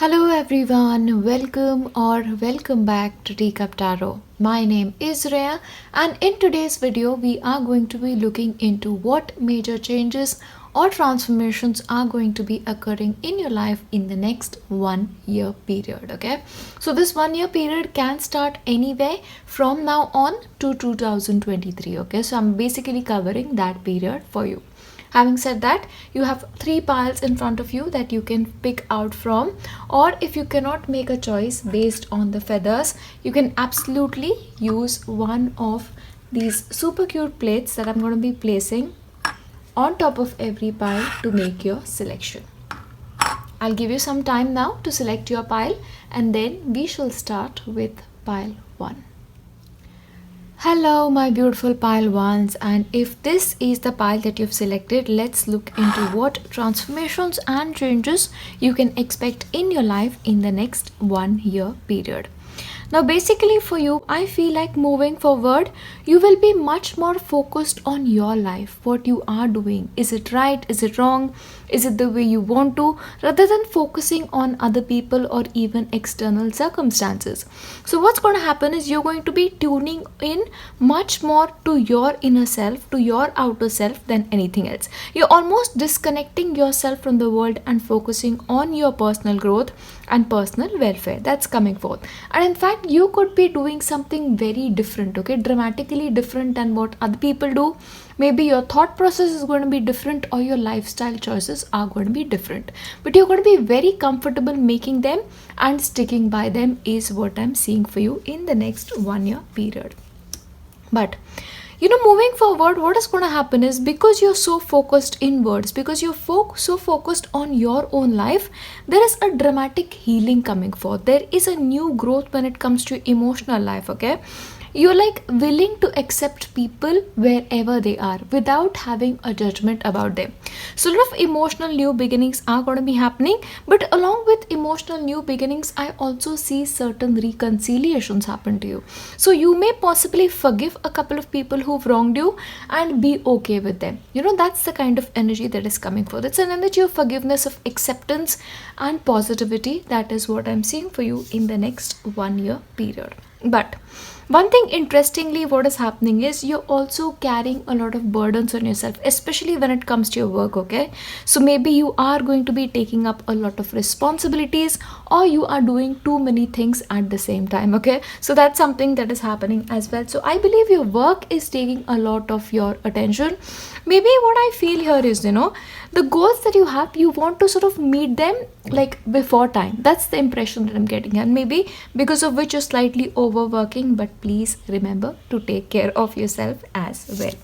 Hello everyone, welcome back to Teacup Tarot. My name is Reya, and in today's video we are going to be looking into what major changes or transformations are going to be occurring in your life in the next 1 year period. Okay, so this 1 year period can start anywhere from now on to 2023. Okay, so I'm basically covering that period for you. Having said that, you have three piles in front of you that you can pick out from, or if you cannot make a choice based on the feathers, you can absolutely use one of these super cute plates that I'm going to be placing on top of every pile to make your selection. I'll give you some time now to select your pile, and then we shall start with pile 1. Hello my beautiful pile ones, and if this is the pile that you've selected, let's look into what transformations and changes you can expect in your life in the next 1 year period. Now basically for you, I feel like moving forward, you will be much more focused on your life, what you are doing. Is it right? Is it wrong? Is it the way you want to? Rather than focusing on other people or even external circumstances. So what's going to happen is you're going to be tuning in much more to your inner self, to your outer self than anything else. You're almost disconnecting yourself from the world and focusing on your personal growth and personal welfare. That's coming forth. And in fact, you could be doing something very different, okay, dramatically different than what other people do. Maybe your thought process is going to be different, or your lifestyle choices are going to be different, but you're going to be very comfortable making them and sticking by them is what I'm seeing for you in the next 1 year period. But moving forward, what is going to happen is, because you're so focused inwards, because you're so focused on your own life, there is a dramatic healing coming forth. There is a new growth when it comes to emotional life, okay? You're like willing to accept people wherever they are without having a judgment about them. So a lot of emotional new beginnings are going to be happening, but along with emotional new beginnings, I also see certain reconciliations happen to you. So you may possibly forgive a couple of people who've wronged you and be okay with them. That's the kind of energy that is coming forth. It's an energy of forgiveness, of acceptance and positivity. That is what I'm seeing for you in the next 1 year period. But one thing interestingly, what is happening is you're also carrying a lot of burdens on yourself, especially when it comes to your work, okay? So maybe you are going to be taking up a lot of responsibilities, or you are doing too many things at the same time, okay? So that's something that is happening as well. So I believe your work is taking a lot of your attention. Maybe what I feel here is, the goals that you have, you want to sort of meet them like before time. That's the impression that I'm getting, and maybe because of which you're slightly overworking, but please remember to take care of yourself as well.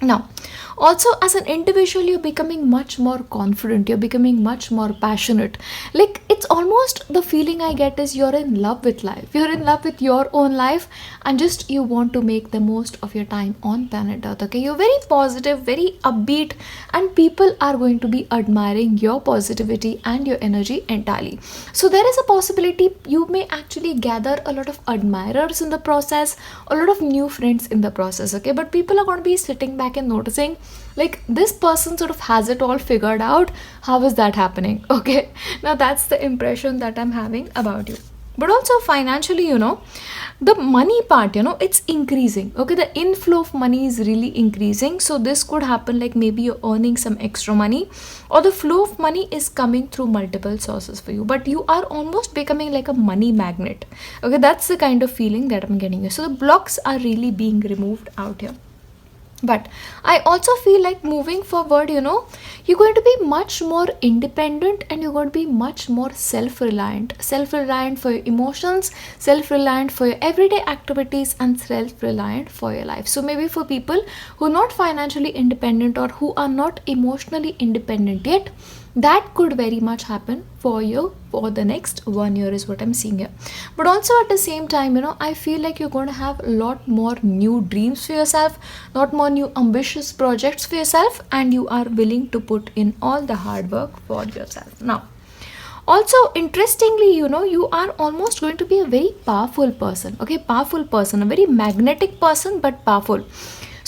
Now, also as an individual, you're becoming much more confident, you're becoming much more passionate. Like, it's almost the feeling I get is you're in love with life, you're in love with your own life, and just you want to make the most of your time on planet Earth, okay? You're very positive, very upbeat, and people are going to be admiring your positivity and your energy entirely. So there is a possibility you may actually gather a lot of admirers in the process, a lot of new friends in the process, okay? But people are going to be sitting back and noticing, like, this person sort of has it all figured out. How is that happening? Okay, now that's the impression that I'm having about you. But also financially, the money part, it's increasing, okay? The inflow of money is really increasing. So this could happen like maybe you're earning some extra money, or the flow of money is coming through multiple sources for you, but you are almost becoming like a money magnet, okay? That's the kind of feeling that I'm getting here. So the blocks are really being removed out here. But I also feel like moving forward, you're going to be much more independent, and you're going to be much more self-reliant for your emotions, self-reliant for your everyday activities, and self-reliant for your life. So maybe for people who are not financially independent, or who are not emotionally independent yet, that could very much happen for you for the next 1 year is what I'm seeing here. But also at the same time, I feel like you're going to have a lot more new dreams for yourself, lot more new ambitious projects for yourself, and you are willing to put in all the hard work for yourself. Now, also interestingly, you are almost going to be a very powerful person, okay? Powerful person, a very magnetic person, but powerful.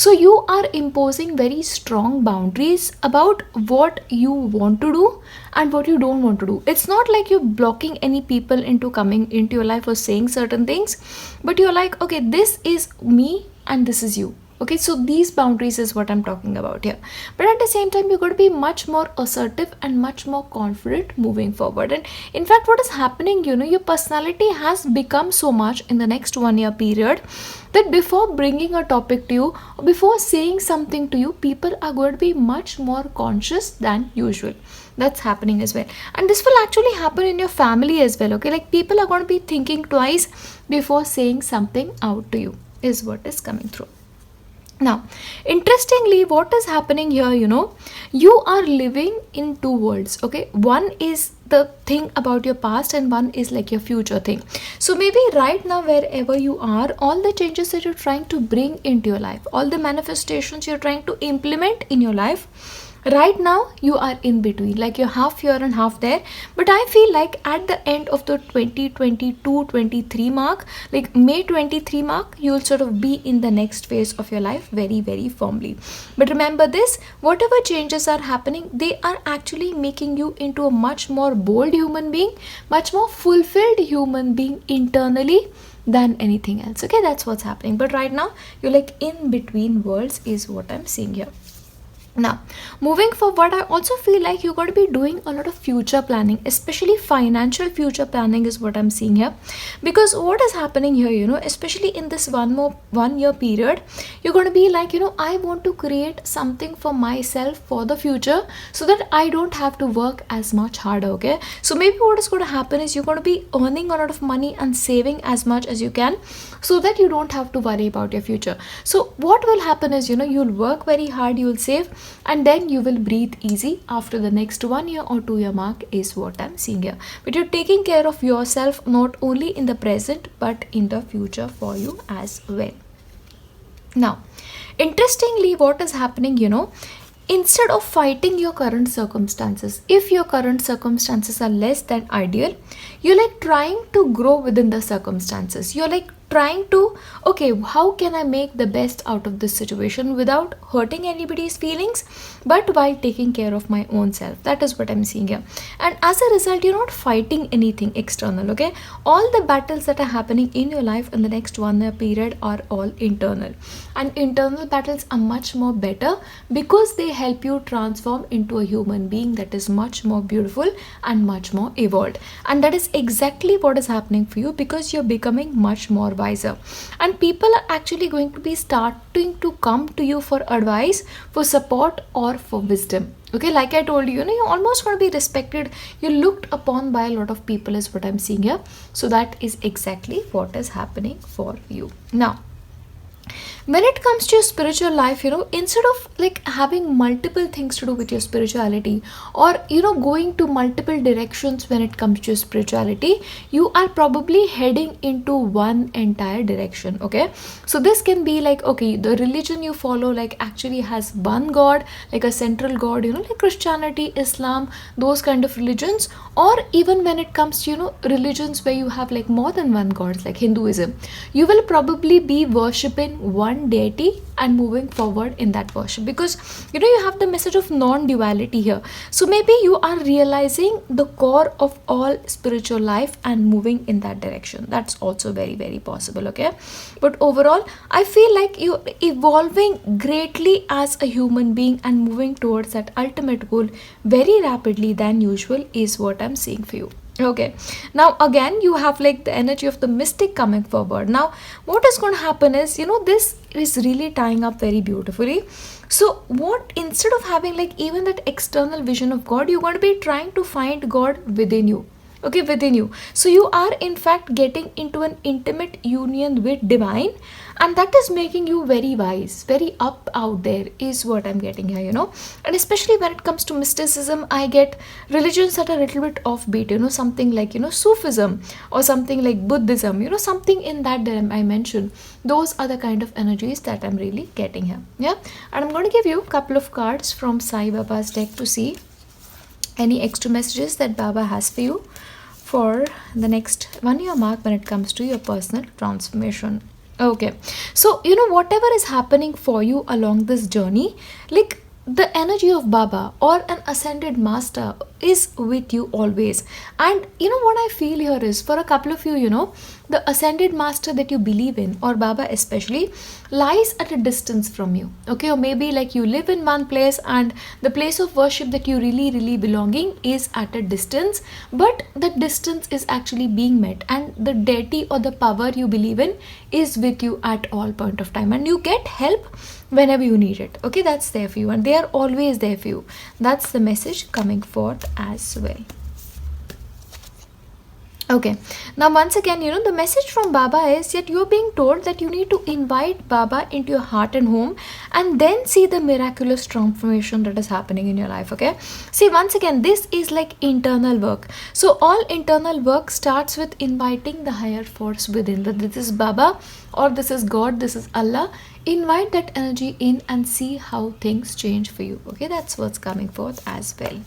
So you are imposing very strong boundaries about what you want to do and what you don't want to do. It's not like you're blocking any people into coming into your life or saying certain things, but you're like, okay, this is me and this is you. Okay, so these boundaries is what I'm talking about here. But at the same time, you're going to be much more assertive and much more confident moving forward. And in fact, what is happening, your personality has become so much in the next 1 year period that before bringing a topic to you, or before saying something to you, people are going to be much more conscious than usual. That's happening as well. And this will actually happen in your family as well. Okay, like people are going to be thinking twice before saying something out to you, is what is coming through. Now, interestingly, what is happening here, you are living in two worlds, okay? One is the thing about your past and one is like your future thing. So maybe right now, wherever you are, all the changes that you're trying to bring into your life, all the manifestations you're trying to implement in your life, right now you are in between, like you're half here and half there. But I feel like at the end of the 2022-23 mark, like May 23 mark, you'll sort of be in the next phase of your life very, very firmly. But remember this, whatever changes are happening, they are actually making you into a much more bold human being, much more fulfilled human being internally than anything else. Okay, that's what's happening. But right now you're like in between worlds is what I'm seeing here. Now, moving forward, I also feel like you're going to be doing a lot of future planning, especially financial future planning is what I'm seeing here. Because what is happening here, especially in this 1 year period, you're going to be like, I want to create something for myself for the future so that I don't have to work as much harder, okay? So maybe what is going to happen is you're going to be earning a lot of money and saving as much as you can so that you don't have to worry about your future. So what will happen is, you'll work very hard, you'll save, and then you will breathe easy after the next 1 year or 2 year mark is what I'm seeing here. But you're taking care of yourself not only in the present but in the future for you as well. Now, interestingly, what is happening, instead of fighting your current circumstances, if your current circumstances are less than ideal, you're like trying to grow within the circumstances. You're like trying to, okay, how can I make the best out of this situation without hurting anybody's feelings, but while taking care of my own self? That is what I'm seeing here. And as a result, you're not fighting anything external, okay? All the battles that are happening in your life in the next 1 year period are all internal. And internal battles are much more better because they help you transform into a human being that is much more beautiful and much more evolved. And that is exactly what is happening for you because you're becoming much more wiser. And people are actually going to be starting to come to you for advice, for support, or for wisdom. Okay, like I told you, you're almost going to be respected. You're looked upon by a lot of people is what I'm seeing here. So that is exactly what is happening for you. Now, when it comes to your spiritual life, instead of like having multiple things to do with your spirituality or going to multiple directions when it comes to your spirituality, you are probably heading into one entire direction. Okay, so this can be like, okay, the religion you follow like actually has one god, like a central god, like Christianity, Islam, those kind of religions. Or even when it comes to religions where you have like more than one god, like Hinduism, you will probably be worshipping one deity and moving forward in that worship because you have the message of non-duality here. So maybe you are realizing the core of all spiritual life and moving in that direction. That's also very, very possible. Okay, but overall I feel like you're evolving greatly as a human being and moving towards that ultimate goal very rapidly than usual is what I'm seeing for you. Okay, now again you have like the energy of the mystic coming forward. Now what is going to happen is this is really tying up very beautifully. So what, instead of having like even that external vision of God, you're going to be trying to find God within you. Okay, within you. So you are in fact getting into an intimate union with divine, and that is making you very wise, very up out there is what I'm getting here. And especially when it comes to mysticism, I get religions that are a little bit offbeat, something like Sufism or something like Buddhism, something in that dimension. Those are the kind of energies that I'm really getting here. Yeah, and I'm going to give you a couple of cards from Sai Baba's deck to see any extra messages that Baba has for you for the next 1 year mark when it comes to your personal transformation. Okay. So, whatever is happening for you along this journey, like the energy of Baba or an ascended master is with you always. And what I feel here is, for a couple of you, the ascended master that you believe in, or Baba especially, lies at a distance from you. Okay. Or maybe like you live in one place and the place of worship that you really, really belonging is at a distance, but that distance is actually being met, and the deity or the power you believe in is with you at all point of time, and you get help whenever you need it. Okay, that's there for you, and they are always there for you. That's the message coming forth as well. Okay, now once again, the message from Baba is that you're being told that you need to invite Baba into your heart and home, and then see the miraculous transformation that is happening in your life. Okay, see, once again, this is like internal work. So all internal work starts with inviting the higher force within. That this is Baba, or this is God, this is Allah. Invite that energy in and see how things change for you. Okay, that's what's coming forth as well.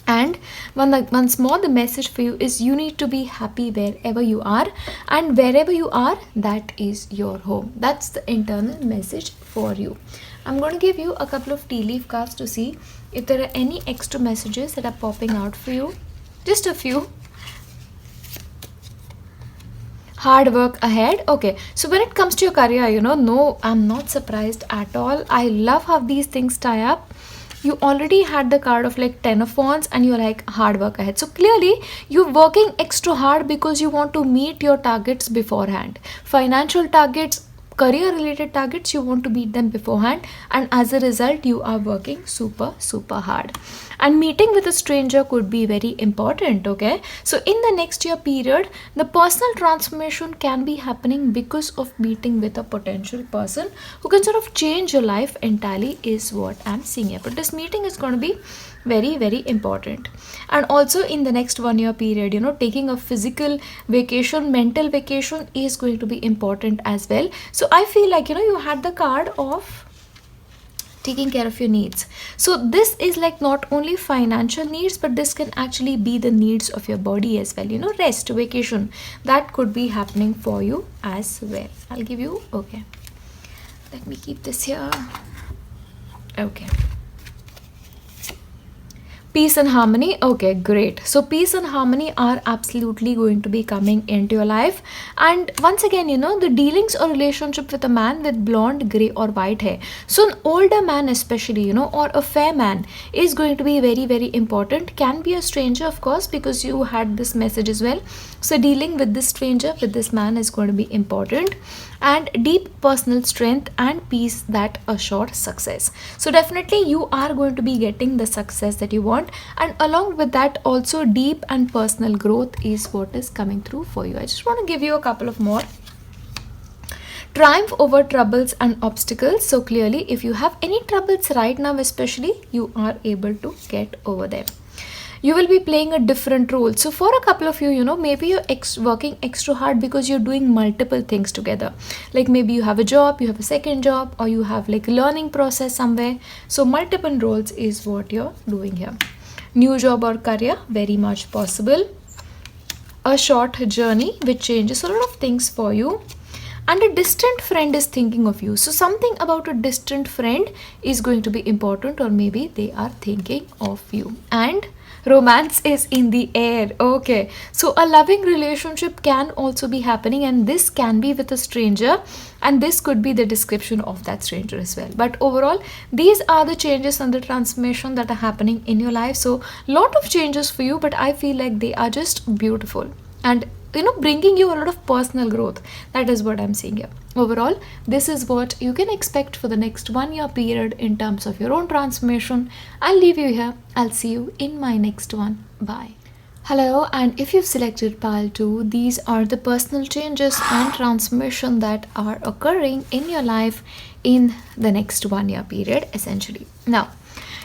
And once more, the message for you is you need to be happy wherever you are, and wherever you are, that is your home. That's the internal message for you. I'm going to give you a couple of tea leaf cards to see if there are any extra messages that are popping out for you. Just a few. Hard work ahead. Okay, so when it comes to your career, no, I'm not surprised at all. I love how these things tie up. You already had the card of like 10 of wands, and you're like hard work ahead. So clearly you're working extra hard because you want to meet your targets beforehand. Financial targets, career related targets, you want to meet them beforehand, and as a result you are working super hard. And meeting with a stranger could be very important. Okay, so in the next year period, the personal transformation can be happening because of meeting with a potential person who can sort of change your life entirely, is what I'm seeing here. But this meeting is going to be very important. And also in the next 1 year period, taking a physical vacation, mental vacation is going to be important as well. So I feel like, you had the card of taking care of your needs. So this is like not only financial needs, but this can actually be the needs of your body as well. Rest, vacation, that could be happening for you as well. I'll give you, okay, let me keep this here. Okay, peace and harmony. Okay, great. So peace and harmony are absolutely going to be coming into your life. And once again, the dealings or relationship with a man with blonde, gray or white hair. So an older man especially, or a fair man is going to be very important. Can be a stranger, of course, because you had this message as well. So dealing with this stranger, with this man, is going to be important. And deep personal strength and peace that assure success. So definitely you are going to be getting the success that you want, and along with that also deep and personal growth is what is coming through for you. I just want to give you a couple of more. Triumph over troubles and obstacles. So clearly if you have any troubles right now especially, you are able to get over them. You will be playing a different role. So for a couple of you, maybe you're working extra hard because you're doing multiple things together. Like maybe you have a job, you have a second job, or you have like a learning process somewhere. So multiple roles is what you're doing here. New job or career, very much possible. A short journey which changes a lot of things for you. And a distant friend is thinking of you. So something about a distant friend is going to be important, or maybe they are thinking of you. And romance is in the air. Okay, so a loving relationship can also be happening, and this can be with a stranger, and this could be the description of that stranger as well. But overall, these are the changes and the transformation that are happening in your life. So lot of changes for you, but I feel like they are just beautiful and bringing you a lot of personal growth. That is what I'm seeing here. Overall, this is what you can expect for the next 1 year period in terms of your own transformation. I'll leave you here. I'll see you in my next one. Bye. Hello, and if you've selected pile 2, these are the personal changes and transformation that are occurring in your life in the next 1 year period essentially. Now,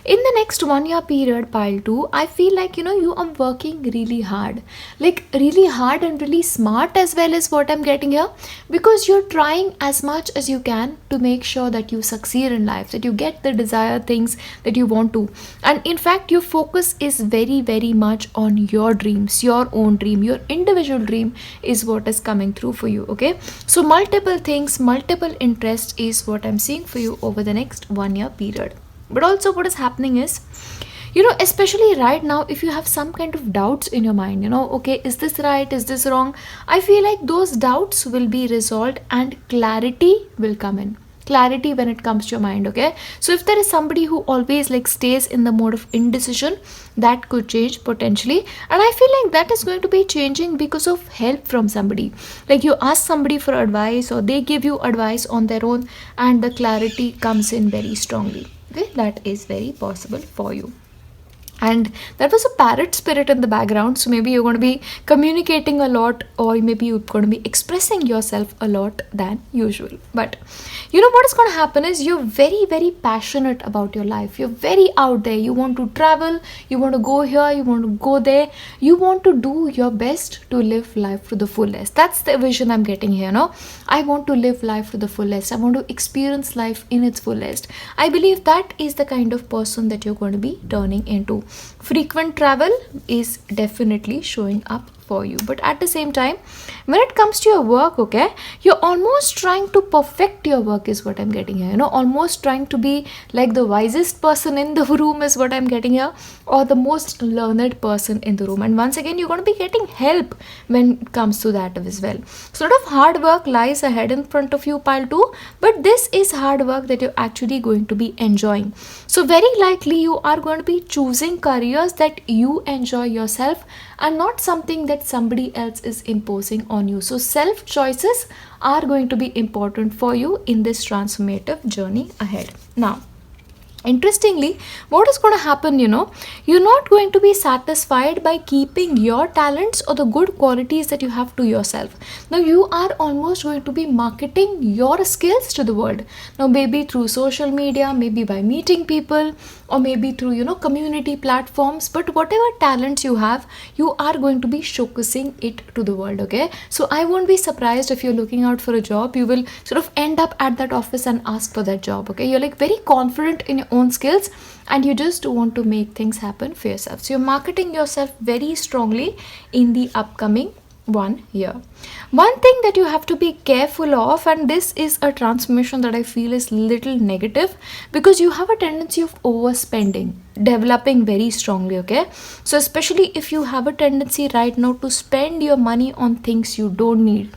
In the next 1 year period, pile 2, I feel like you are working really hard, like really hard and really smart as well, is what I'm getting here, because you're trying as much as you can to make sure that you succeed in life, that you get the desired things that you want to. And in fact, your focus is very, very much on your dreams, your own dream, your individual dream is what is coming through for you. Okay, so multiple things, multiple interests is what I'm seeing for you over the next 1 year period. But also what is happening is, especially right now, if you have some kind of doubts in your mind, okay, is this right, is this wrong, I feel like those doubts will be resolved and clarity will come in. Clarity when it comes to your mind. Okay, so if there is somebody who always like stays in the mode of indecision, that could change potentially, and I feel like that is going to be changing because of help from somebody. Like you ask somebody for advice, or they give you advice on their own, and the clarity comes in very strongly. Okay, that is very possible for you. And that was a parrot spirit in the background, so maybe you're going to be communicating a lot, or maybe you're going to be expressing yourself a lot than usual. But what is going to happen is, you're very, very passionate about your life, you're very out there, you want to travel, you want to go here, you want to go there, you want to do your best to live life to the fullest. That's the vision I'm getting here. I want to live life to the fullest, I want to experience life in its fullest. I believe that is the kind of person that you're going to be turning into. Frequent travel is definitely showing up for you, but at the same time, when it comes to your work, okay, you're almost trying to perfect your work is what I'm getting here. Almost trying to be like the wisest person in the room is what I'm getting here, or the most learned person in the room. And once again, you're going to be getting help when it comes to that as well. Sort of hard work lies ahead in front of you, pile 2, but this is hard work that you're actually going to be enjoying. So very likely you are going to be choosing careers that you enjoy yourself, and not something that somebody else is imposing on you. So self choices are going to be important for you in this transformative journey ahead. Now, interestingly, what is going to happen, you're not going to be satisfied by keeping your talents or the good qualities that you have to yourself. Now you are almost going to be marketing your skills to the world. Now maybe through social media, maybe by meeting people, or maybe through community platforms, but whatever talents you have, you are going to be showcasing it to the world. Okay, so I won't be surprised if you're looking out for a job, you will sort of end up at that office and ask for that job. Okay, you're like very confident in your own skills, and you just want to make things happen for yourself. So you're marketing yourself very strongly in the upcoming 1 year. One thing that you have to be careful of, and this is a transformation that I feel is little negative, because you have a tendency of overspending developing very strongly. Okay, so especially if you have a tendency right now to spend your money on things you don't need,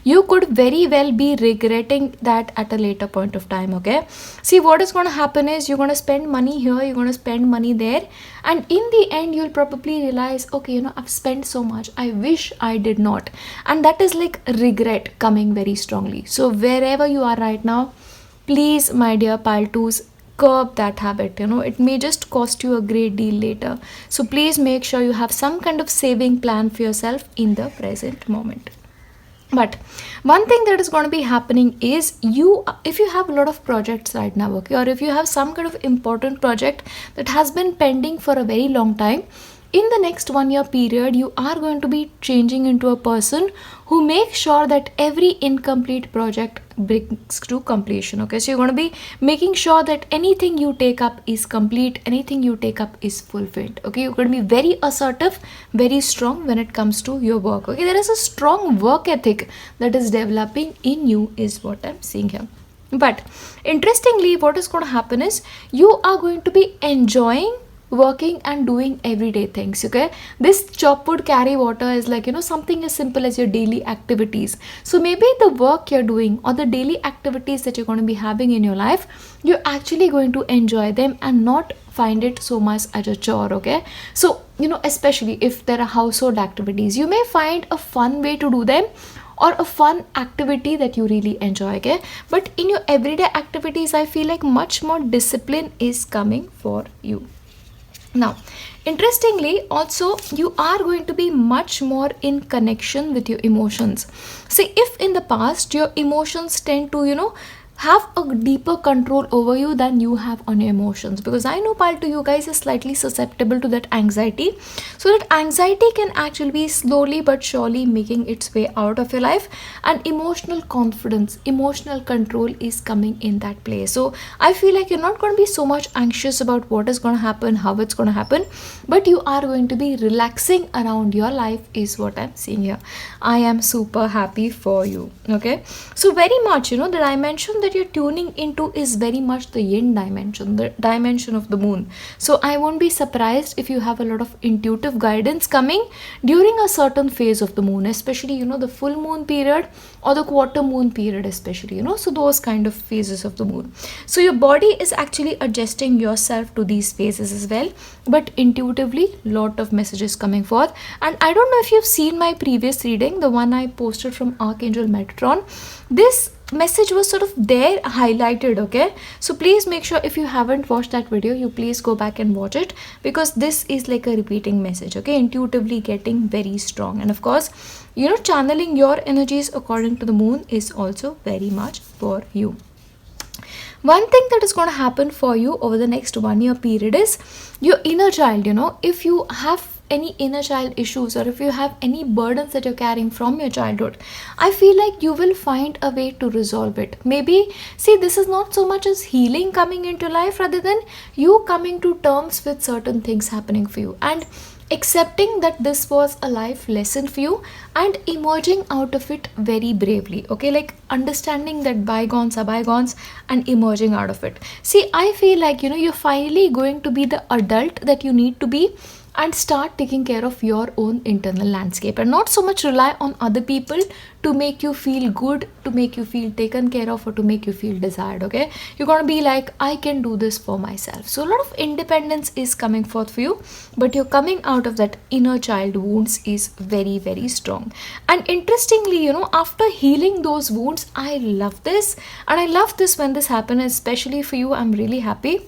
you could very well be regretting that at a later point of time. Okay, see, what is going to happen is, you're going to spend money here, you're going to spend money there, and in the end you'll probably realize, okay, I've spent so much, I wish I did not. And that is like regret coming very strongly. So wherever you are right now, please, my dear pile 2s, curb that habit. It may just cost you a great deal later. So please make sure you have some kind of saving plan for yourself in the present moment. But one thing that is going to be happening is, if you have a lot of projects right now, okay, or if you have some kind of important project that has been pending for a very long time, in the next 1 year period, you are going to be changing into a person who makes sure that every incomplete project brings to completion. Okay, so you're going to be making sure that anything you take up is complete, anything you take up is fulfilled. Okay, you're going to be very assertive, very strong when it comes to your work. Okay, there is a strong work ethic that is developing in you is what I'm seeing here. But interestingly, what is going to happen is, you are going to be enjoying working and doing everyday things. Okay, this chop wood carry water is like something as simple as your daily activities. So maybe the work you're doing, or the daily activities that you're going to be having in your life, you're actually going to enjoy them and not find it so much as a chore. Okay, so especially if there are household activities, you may find a fun way to do them, or a fun activity that you really enjoy. Okay, but in your everyday activities, I feel like much more discipline is coming for you. Now, interestingly, also, you are going to be much more in connection with your emotions. See, if in the past your emotions tend to, have a deeper control over you than you have on your emotions, because I know part to you guys is slightly susceptible to that anxiety. So that anxiety can actually be slowly but surely making its way out of your life, and emotional confidence, emotional control is coming in that place. So I feel like you're not going to be so much anxious about what is going to happen, how it's going to happen, but you are going to be relaxing around your life is what I'm seeing here. I am super happy for you. Okay, so very much, the dimension that you're tuning into is very much the yin dimension, the dimension of the moon. So I won't be surprised if you have a lot of intuitive guidance coming during a certain phase of the moon, especially the full moon period or the quarter moon period, especially so those kind of phases of the moon. So your body is actually adjusting yourself to these phases as well, but intuitively lot of messages coming forth. And I don't know if you've seen my previous reading, the one I posted from Archangel Metatron. This message was sort of there highlighted. Okay, so please make sure, if you haven't watched that video, you please go back and watch it, because this is like a repeating message. Okay, intuitively getting very strong, and of course channeling your energies according to the moon is also very much for you. One thing that is going to happen for you over the next 1 year period is your inner child. If you have any inner child issues, or if you have any burdens that you're carrying from your childhood, I feel like you will find a way to resolve it. Maybe, see, this is not so much as healing coming into life, rather than you coming to terms with certain things happening for you and accepting that this was a life lesson for you and emerging out of it very bravely. Okay, like understanding that bygones are bygones and emerging out of it. See, I feel like you're finally going to be the adult that you need to be, and start taking care of your own internal landscape, and not so much rely on other people to make you feel good, to make you feel taken care of, or to make you feel desired. Okay, you're gonna be like, I can do this for myself. So a lot of independence is coming forth for you, but you're coming out of that inner child wounds is very, very strong. And interestingly, after healing those wounds, I love this, and I love this when this happens, especially for you. I'm really happy.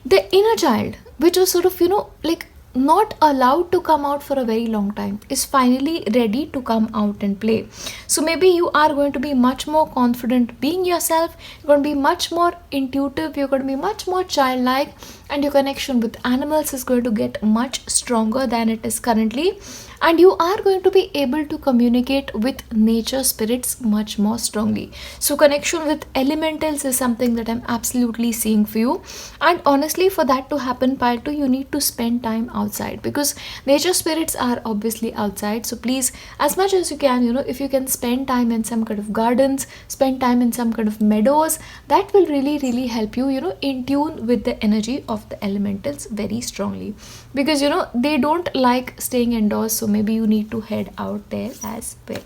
The inner child, which was sort of like not allowed to come out for a very long time, is finally ready to come out and play. So maybe you are going to be much more confident being yourself, you're going to be much more intuitive, you're going to be much more childlike, and your connection with animals is going to get much stronger than it is currently, and you are going to be able to communicate with nature spirits much more strongly. So connection with elementals is something that I'm absolutely seeing for you, and honestly, for that to happen, pile 2, you need to spend time outside, because nature spirits are obviously outside. So please, as much as you can, if you can spend time in some kind of gardens, spend time in some kind of meadows, that will really, really help you, in tune with the energy of the elementals very strongly, because they don't like staying indoors. So maybe you need to head out there as well.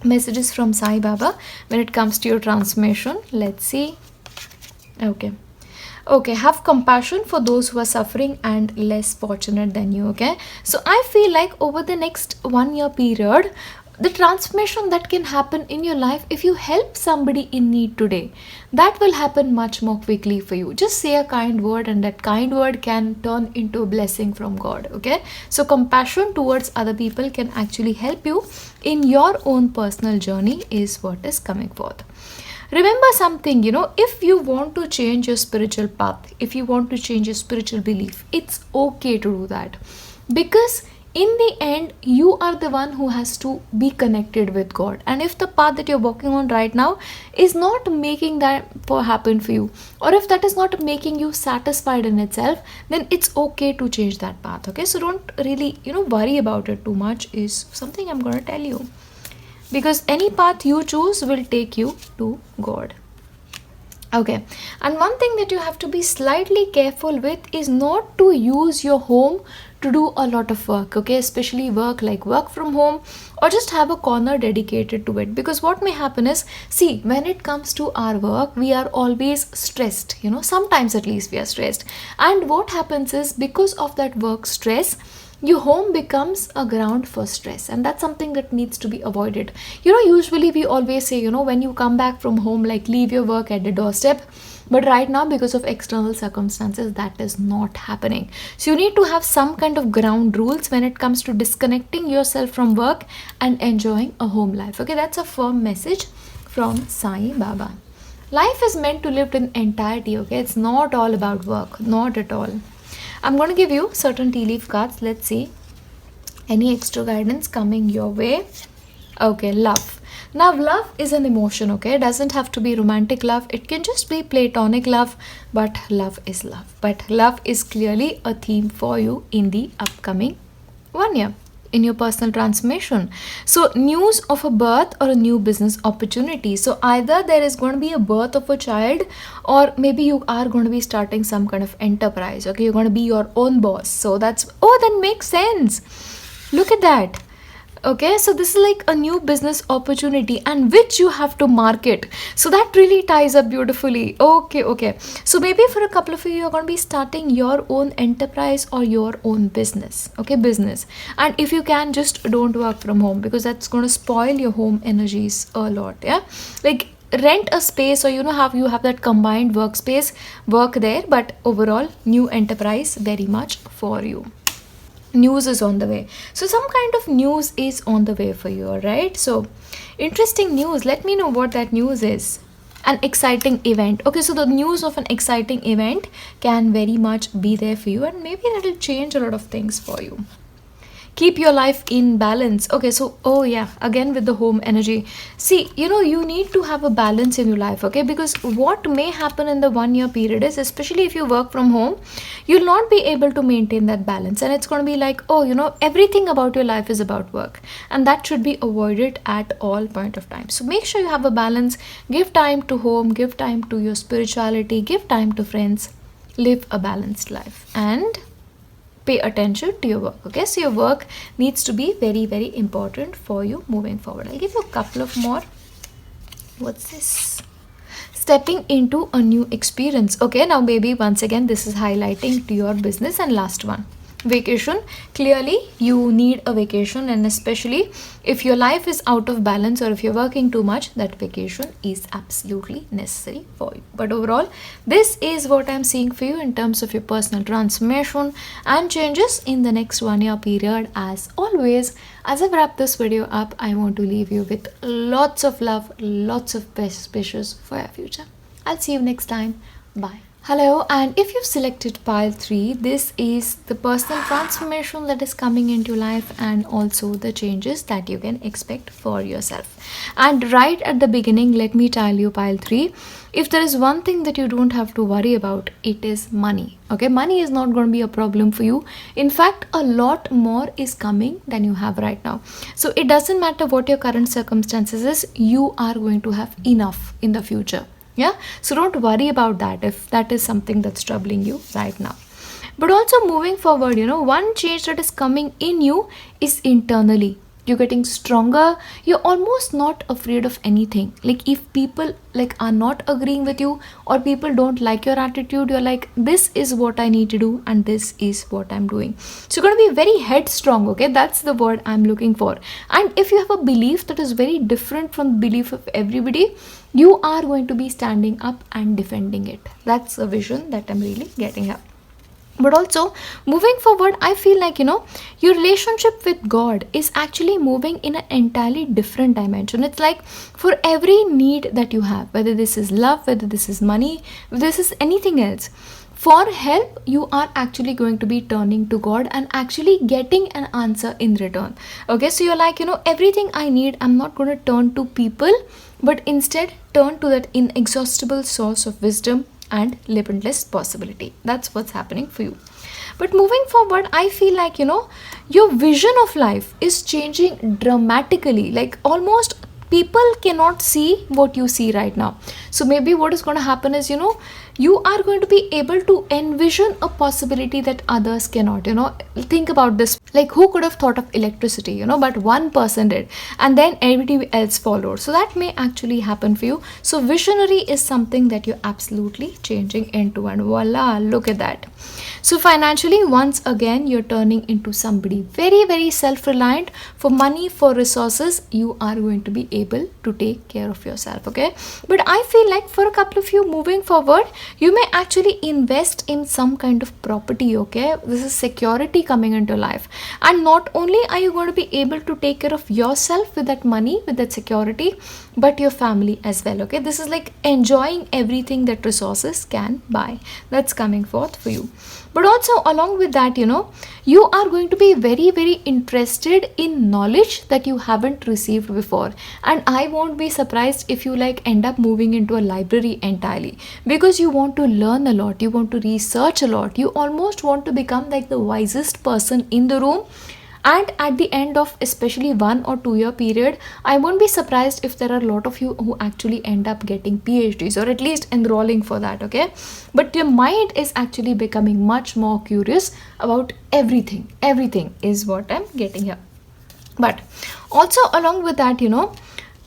Messages from Sai Baba when it comes to your transformation. Let's see. Okay, have compassion for those who are suffering and less fortunate than you. Okay, so I feel like over the next 1 year period, the transformation that can happen in your life, if you help somebody in need today, that will happen much more quickly for you. Just say a kind word, and that kind word can turn into a blessing from God. Okay, so compassion towards other people can actually help you in your own personal journey is what is coming forth. Remember something, if you want to change your spiritual path, if you want to change your spiritual belief, it's okay to do that, because in the end, you are the one who has to be connected with God. And if the path that you're walking on right now is not making that happen for you, or if that is not making you satisfied in itself, then it's okay to change that path. Okay, so don't really worry about it too much is something I'm going to tell you, because any path you choose will take you to God. Okay, and one thing that you have to be slightly careful with is not to use your home to do a lot of work. Okay, especially work like work from home, or just have a corner dedicated to it, because what may happen is, see, when it comes to our work, we are always stressed, sometimes at least we are stressed, and what happens is, because of that work stress, your home becomes a ground for stress, and that's something that needs to be avoided. Usually we always say, when you come back from home, like leave your work at the doorstep, but right now, because of external circumstances, that is not happening. So you need to have some kind of ground rules when it comes to disconnecting yourself from work and enjoying a home life. Okay, that's a firm message from Sai Baba. Life is meant to live in entirety, okay? It's not all about work, not at all. I'm going to give you certain tea leaf cards. Let's see. Any extra guidance coming your way? Okay, love. Now, love is an emotion, okay? It doesn't have to be romantic love. It can just be platonic love, but love is love. But love is clearly a theme for you in the upcoming 1 year in your personal transformation. So, news of a birth or a new business opportunity. So, either there is going to be a birth of a child, or maybe you are going to be starting some kind of enterprise, okay? You're going to be your own boss. So, that makes sense. Look at that. Okay, so this is like a new business opportunity and which you have to market. So that really ties up beautifully. Okay. So maybe for a couple of you, you're going to be starting your own enterprise or your own business. Okay, business. And if you can, just don't work from home, because that's going to spoil your home energies a lot. Yeah, like rent a space, or you have that combined workspace, work there, but overall new enterprise very much for you. News is on the way, so some kind of news is on the way for you. All right, so interesting news. Let me know what that news is. An exciting event. Okay, so the news of an exciting event can very much be there for you, and maybe that will change a lot of things for you. Keep your life in balance. Okay, so again with the home energy. See, you need to have a balance in your life, okay? Because what may happen in the 1 year period is, especially if you work from home, you'll not be able to maintain that balance, and it's going to be like, everything about your life is about work, and that should be avoided at all point of time. So make sure you have a balance. Give time to home, give time to your spirituality, give time to friends. Live a balanced life and pay attention to your work. Okay, so your work needs to be very, very important for you moving forward. I'll give you a couple of more. What's this? Stepping into a new experience. Okay, now maybe once again this is highlighting to your business. And last one, vacation. Clearly you need a vacation, and especially if your life is out of balance or if you're working too much, that vacation is absolutely necessary for you. But overall, this is what I'm seeing for you in terms of your personal transformation and changes in the next 1 year period. As always, as I wrap this video up, I want to leave you with lots of love, lots of best wishes for your future. I'll see you next time. Bye. Hello, and if you've selected pile 3, this is the personal transformation that is coming into life, and also the changes that you can expect for yourself. And right at the beginning, let me tell you, pile 3, if there is one thing that you don't have to worry about, it is money. Okay, money is not going to be a problem for you. In fact, a lot more is coming than you have right now. So it doesn't matter what your current circumstances is, you are going to have enough in the future. Yeah, so don't worry about that if that is something that's troubling you right now. But also moving forward, one change that is coming in you is internally. You're getting stronger. You're almost not afraid of anything. Like if people are not agreeing with you, or people don't like your attitude, you're like, this is what I need to do and this is what I'm doing. So you're going to be very headstrong. Okay, that's the word I'm looking for. And if you have a belief that is very different from the belief of everybody, you are going to be standing up and defending it. That's a vision that I'm really getting up. But also moving forward, I feel like your relationship with God is actually moving in an entirely different dimension. It's like for every need that you have, whether this is love, whether this is money, whether this is anything else, for help, you are actually going to be turning to God and actually getting an answer in return. Okay, so you're like, everything I need, I'm not going to turn to people, but instead turn to that inexhaustible source of wisdom and limitless possibility. That's what's happening for you. But moving forward, I feel like your vision of life is changing dramatically. Like almost people cannot see what you see right now. So maybe what is going to happen is you are going to be able to envision a possibility that others cannot. Think about this, like who could have thought of electricity, but one person did, and then everybody else followed. So that may actually happen for you. So visionary is something that you're absolutely changing into, and voila, look at that. So financially, once again, you're turning into somebody very, very self-reliant. For money, for resources, you are going to be able to take care of yourself. Okay, but I feel like for a couple of you moving forward, You may actually invest in some kind of property, okay? This is security coming into life. And not only are you going to be able to take care of yourself with that money, with that security, but your family as well, okay? This is like enjoying everything that resources can buy. That's coming forth for you. But also along with that, you are going to be very, very interested in knowledge that you haven't received before. And I won't be surprised if you like end up moving into a library entirely, because you want to learn a lot, you want to research a lot, you almost want to become like the wisest person in the room. And at the end of especially 1 or 2 year period, I won't be surprised if there are a lot of you who actually end up getting PhDs or at least enrolling for that, okay? But your mind is actually becoming much more curious about everything. Everything is what I'm getting here. But also along with that,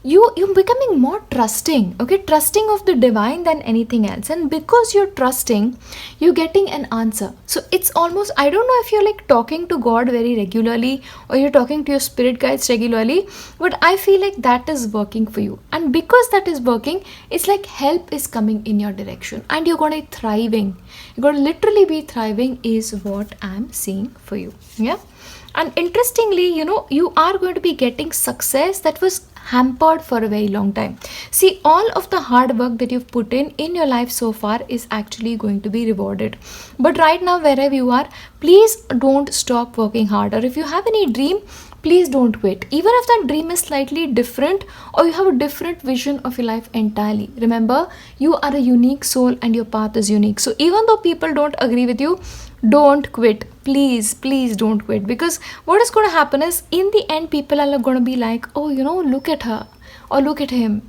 you're becoming more trusting, okay? Trusting of the divine than anything else. And because you're trusting, you're getting an answer. So it's almost, I don't know if you're like talking to God very regularly or you're talking to your spirit guides regularly, but I feel like that is working for you. And because that is working, it's like help is coming in your direction and you're going to be thriving. You're going to literally be thriving is what I'm seeing for you. Yeah. And interestingly, you are going to be getting success that was hampered for a very long time. See, all of the hard work that you've put in your life so far is actually going to be rewarded. But right now, wherever you are, please don't stop working harder. If you have any dream, please don't quit. Even if that dream is slightly different or you have a different vision of your life entirely. Remember, you are a unique soul and your path is unique. So even though people don't agree with you, don't quit. Please don't quit, because what is going to happen is in the end people are going to be like, oh, look at her or look at him,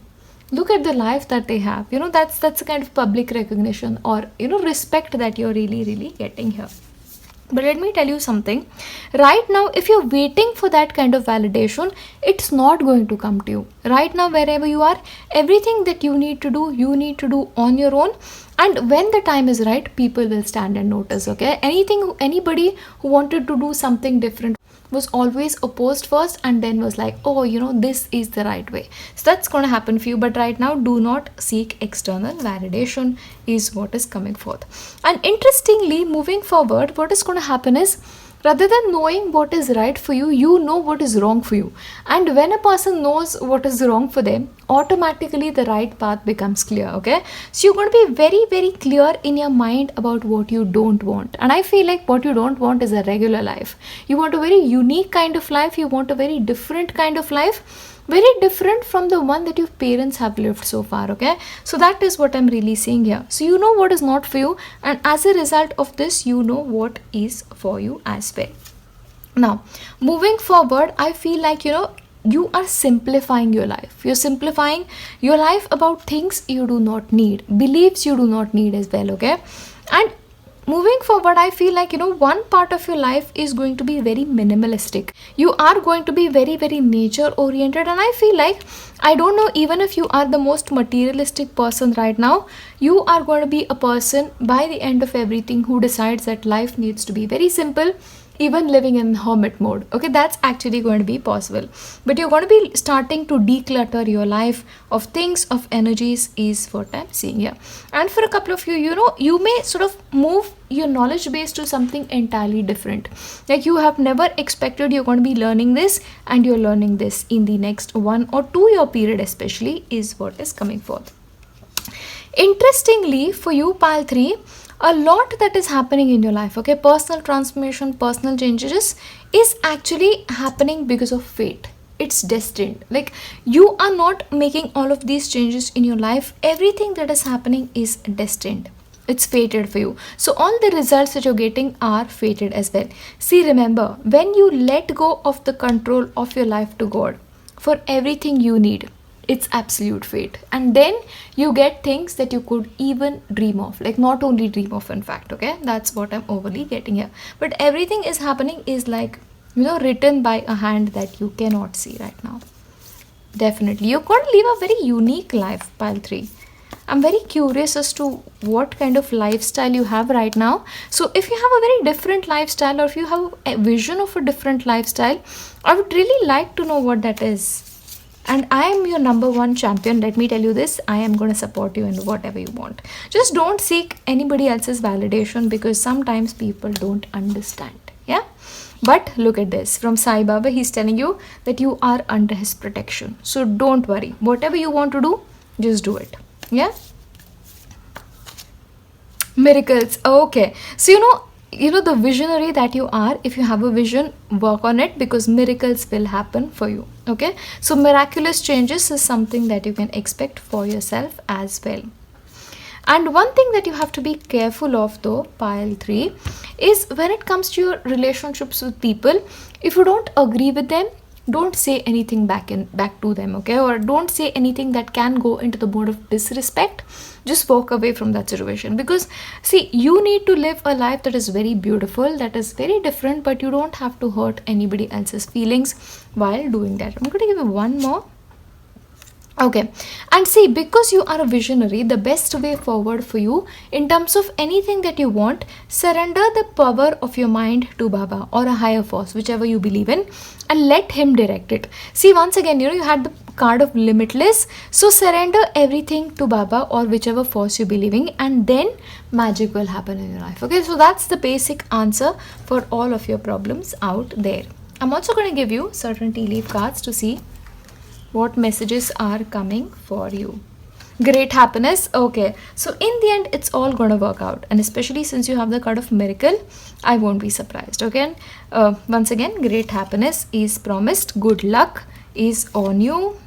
look at the life that they have. That's a kind of public recognition or respect that you're really getting here. But let me tell you something. Right now, if you're waiting for that kind of validation, it's not going to come to you. Right now, wherever you are, everything that you need to do on your own. And when the time is right, people will stand and notice, okay? Anybody who wanted to do something different was always opposed first and then was like, oh, this is the right way. So that's going to happen for you. But right now, do not seek external validation is what is coming forth. And interestingly, moving forward, what is going to happen is, rather than knowing what is right for you, you know what is wrong for you. And when a person knows what is wrong for them, automatically the right path becomes clear, okay? So you're going to be very, very clear in your mind about what you don't want. And I feel like what you don't want is a regular life. You want a very unique kind of life. You want a very different kind of life. Very different from the one that your parents have lived so far, okay? So that is what I'm really seeing here. So you know what is not for you, and as a result of this, you know what is for you as well. Now, moving forward, I feel like, you are simplifying your life. You're simplifying your life about things you do not need, beliefs you do not need as well, okay? And moving forward, I feel like, one part of your life is going to be very minimalistic. You are going to be very, very nature oriented. And I feel like, I don't know, even if you are the most materialistic person right now, you are going to be a person by the end of everything who decides that life needs to be very simple, even living in hermit mode, okay? That's actually going to be possible. But you're going to be starting to declutter your life of things, of energies is what I'm seeing here. And for a couple of you, you may sort of move your knowledge base to something entirely different. Like you have never expected you're going to be learning this, and you're learning this in the next 1 or 2 year period especially is what is coming forth. Interestingly for you, pile 3, a lot that is happening in your life, okay, personal transformation, personal changes is actually happening because of fate. It's destined. Like you are not making all of these changes in your life. Everything that is happening is destined. It's fated for you. So all the results that you're getting are fated as well. See, remember, when you let go of the control of your life to God for everything you need, it's absolute fate. And then you get things that you could even dream of, like not only dream of, in fact, okay? That's what I'm overly getting here. But everything is happening is like, written by a hand that you cannot see right now. Definitely. You're going to live a very unique life, pile 3. I'm very curious as to what kind of lifestyle you have right now. So if you have a very different lifestyle, or if you have a vision of a different lifestyle, I would really like to know what that is. And I am your number one champion. Let me tell you this, I am going to support you in whatever you want. Just don't seek anybody else's validation, because sometimes people don't understand. Yeah. But look at this, from Sai Baba, he's telling you that you are under his protection. So don't worry. Whatever you want to do, just do it. Yeah. Miracles. Okay. So the visionary that you are, if you have a vision, work on it, because miracles will happen for you. Okay. So miraculous changes is something that you can expect for yourself as well. And one thing that you have to be careful of though, pile 3, is when it comes to your relationships with people, if you don't agree with them, don't say anything back to them, okay? Or don't say anything that can go into the mode of disrespect. Just walk away from that situation, because see, you need to live a life that is very beautiful, that is very different, but you don't have to hurt anybody else's feelings while doing that. I'm going to give you one more. Okay, and see, because you are a visionary, the best way forward for you in terms of anything that you want, surrender the power of your mind to Baba or a higher force, whichever you believe in, and let him direct it. See, once again, you had the card of limitless, so surrender everything to Baba or whichever force you believe in, and then magic will happen in your life. Okay, so that's the basic answer for all of your problems out there. I'm also going to give you certain tea leaf cards to see what messages are coming for you. Great happiness. Okay, so in the end, it's all gonna work out, and especially since you have the card of miracle, I won't be surprised. Okay, once again, great happiness is promised. Good luck is on you.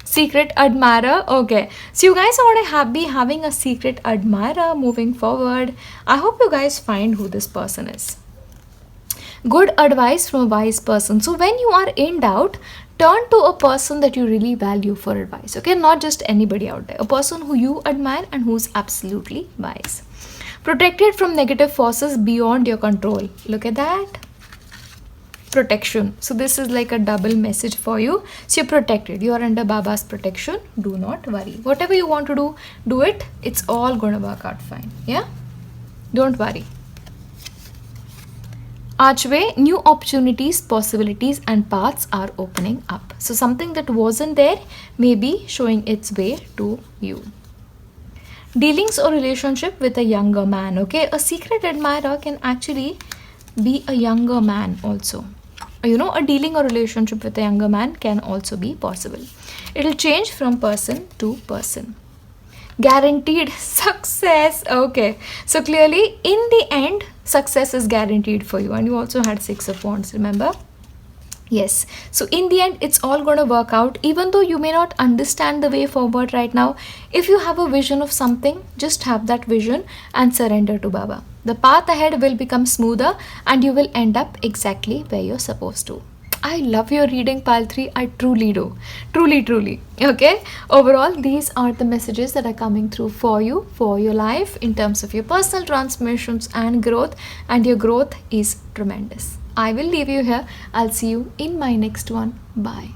Secret admirer. Okay, so you guys are gonna be having a secret admirer moving forward. I hope you guys find who this person is. Good advice from a wise person. So when you are in doubt, turn to a person that you really value for advice. Okay, not just anybody out there. A person who you admire and who's absolutely wise. Protected from negative forces beyond your control. Look at that. Protection. So this is like a double message for you. So you're protected. You are under Baba's protection. Do not worry. Whatever you want to do, do it. It's all going to work out fine. Yeah? Don't worry. Archway, new opportunities, possibilities and paths are opening up. So something that wasn't there may be showing its way to you. Dealings or relationship with a younger man. Okay, a secret admirer can actually be a younger man also. A dealing or relationship with a younger man can also be possible. It will change from person to person. Guaranteed success. Okay, so clearly in the end, success is guaranteed for you. And you also had 6 of Wands, remember? Yes, so in the end, it's all going to work out. Even though you may not understand the way forward right now, if you have a vision of something, just have that vision and surrender to Baba. The path ahead will become smoother and you will end up exactly where you're supposed to. I love your reading, pile 3. I truly do. Truly. Okay. Overall, these are the messages that are coming through for you, for your life, in terms of your personal transformations and growth. And your growth is tremendous. I will leave you here. I'll see you in my next one. Bye.